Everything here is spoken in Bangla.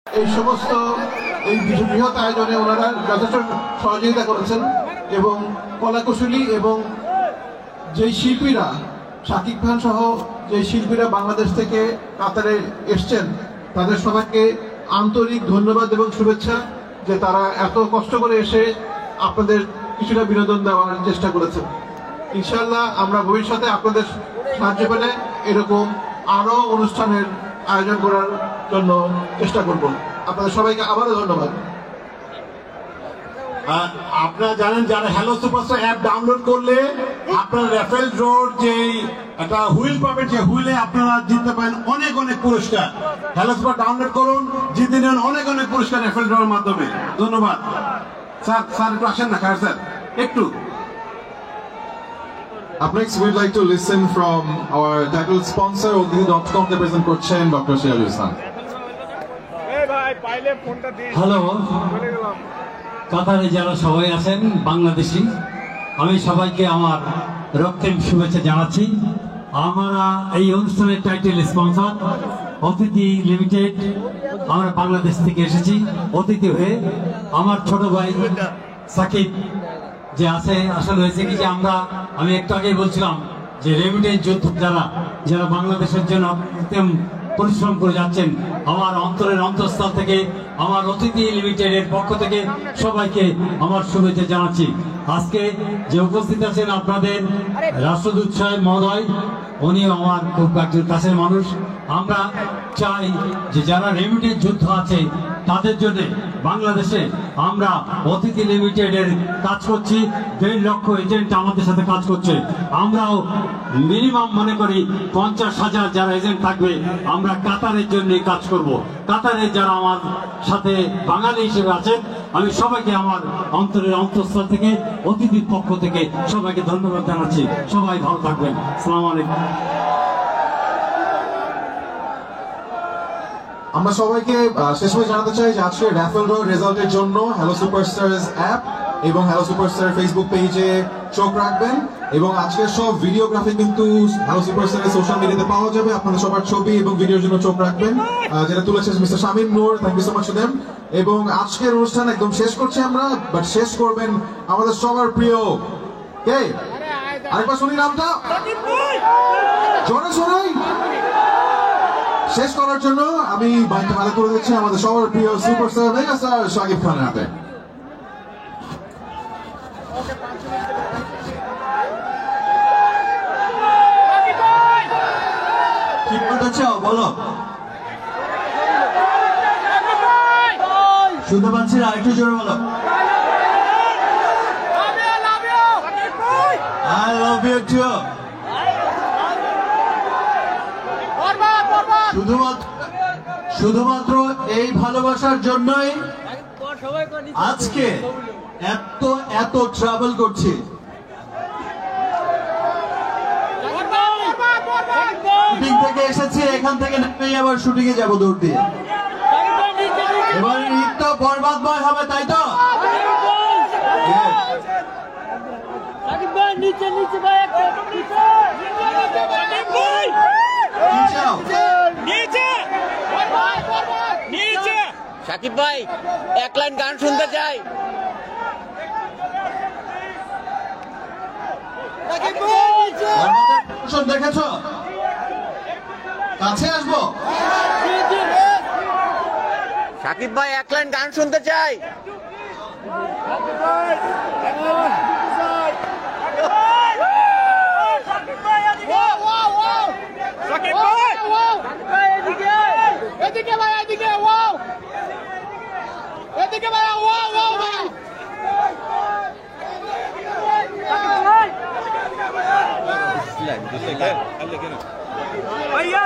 এই সমস্ত এই বৃহৎ আয়োজনে ওনারা যথেষ্ট সহযোগিতা করেছেন এবং কলাকুশলী এবং যেই শিল্পীরা শাকিব খান সহ যে শিল্পীরা বাংলাদেশ থেকে কাতারে এসছেন তাদের সবাইকে আন্তরিক ধন্যবাদ এবং শুভেচ্ছা যে তারা এত কষ্ট করে এসে আপনাদের কিছুটা বিনোদন দেওয়ার চেষ্টা করেছেন। ইনশাআল্লাহ আমরা ভবিষ্যতে আপনাদের সাহায্য পেলে এরকম আরো অনুষ্ঠানের আয়োজন করার জন্য চেষ্টা করব। আপনাদের সবাইকে আবারও ধন্যবাদ। আপনারা জানেন যারা হ্যালো সুপারস্টার অ্যাপ ডাউনলোড করলে আপনারা রেফারেল ড্রর যে একটা হুইল পাবেন, যে হুইলে আপনারা জিততে পারেন অনেক অনেক পুরস্কার। হ্যালো সুপার ডাউনলোড করুন, জিতে নেন অনেক অনেক পুরস্কার রেফারেল ড্রর মাধ্যমে। ধন্যবাদ স্যার একটু আসেন না খায়ের স্যার একটু। Up next, we'd like to listen from our title sponsor, Ogidi.com, the present করছেন Dr. Shialul Islam. হ্যালো, কাতারে যারা সবাই আছেন বাংলাদেশি, আমি সবাইকে আমার রক্তিম শুভেচ্ছা জানাচ্ছি। আমরা এই অনুষ্ঠানের টাইটেল স্পন্সর অতিথি লিমিটেড, আমরা বাংলাদেশ থেকে এসেছি অতিথি হয়ে। আমার ছোট ভাই সাকিব যে আছে, আসলে হয়েছে কি যে আমি একটু আগেই বলছিলাম যে রেমিটেন্স যোদ্ধা যারা বাংলাদেশের জন্য পরিশ্রম করে যাচ্ছেন, আমার অন্তরের অন্তঃস্থল থেকে আমার অতিথি লিমিটেডের পক্ষ থেকে সবাইকে আমার শুভেচ্ছা জানাচ্ছি। আজকে যে উপস্থিত আছেন আপনাদের রাষ্ট্রদূত সাহেব মহোদয়, উনিও আমার খুব একজন কাছের মানুষ। আমরা চাই যে যারা রেমিটেন্স যোদ্ধা আছে তাদের জন্য বাংলাদেশে আমরা অতিথি লিমিটেডের কাজ করছি। 1.5 লক্ষ এজেন্ট আমাদের সাথে কাজ করছে। আমরাও মিনিমাম মনে করি 50,000 যারা এজেন্ট থাকবে, আমরা কাতারের জন্য কাজ করব। কাতারে যারা আমার সাথে বাঙালি হিসেবে আছেন, আমি সবাইকে আমার অন্তরের অন্তঃস্থল থেকে অতিথির পক্ষ থেকে সবাইকে ধন্যবাদ জানাচ্ছি। সবাই ভালো থাকবেন। আসসালামু আলাইকুম। আমরা সবাইকে শেষে জানাতে চাই যে আজকে র্যাফেল ড্র রেজাল্টের জন্য হ্যালো সুপারস্টারস অ্যাপ এবং হ্যালো সুপারস্টার ফেসবুক পেজে চোখ রাখবেন এবং আজকের সব ভিডিওগ্রাফি কিন্তু হ্যালো সুপারস্টারের সোশ্যাল মিডিয়াতে পাওয়া যাবে। আপনাদের সবার ছবি এবং ভিডিওর জন্য চোখ রাখবেন, যেটা তুলেছেন mister Shamim Noor. Thank you so much to them. এবং আজকের অনুষ্ঠান একদম শেষ করছি আমরা, বাট শেষ করবেন আমাদের সবার প্রিয় কে? আরেকবার শুনি নামটা, জোরে শোনাই। শেষ করার জন্য আমি বাইকটা ভালো করে দিচ্ছি আমাদের সবার প্রিয় সুপারস্টার মেগাস্টার শাকিব খানের হাতে। কি বলতে চাও বলো? শুনতে পাচ্ছি না, একটু জোরে বলো। I love you too. শুধুমাত্র এই ভালোবাসার জন্যই আজকে এত ট্রাভেল করছি। শুটিং থেকে এসেছি, এখান থেকে নেমে আবার শুটিং এ যাবো দৌড় দিয়ে। এবার ঈদটা বরবাদময় হবে, তাই তো? সাকিব ভাই এক লাইন গান শুনতে চাই। দেখেছো? কাছে আসবো। সাকিব ভাই এক লাইন গান শুনতে চাই। भैया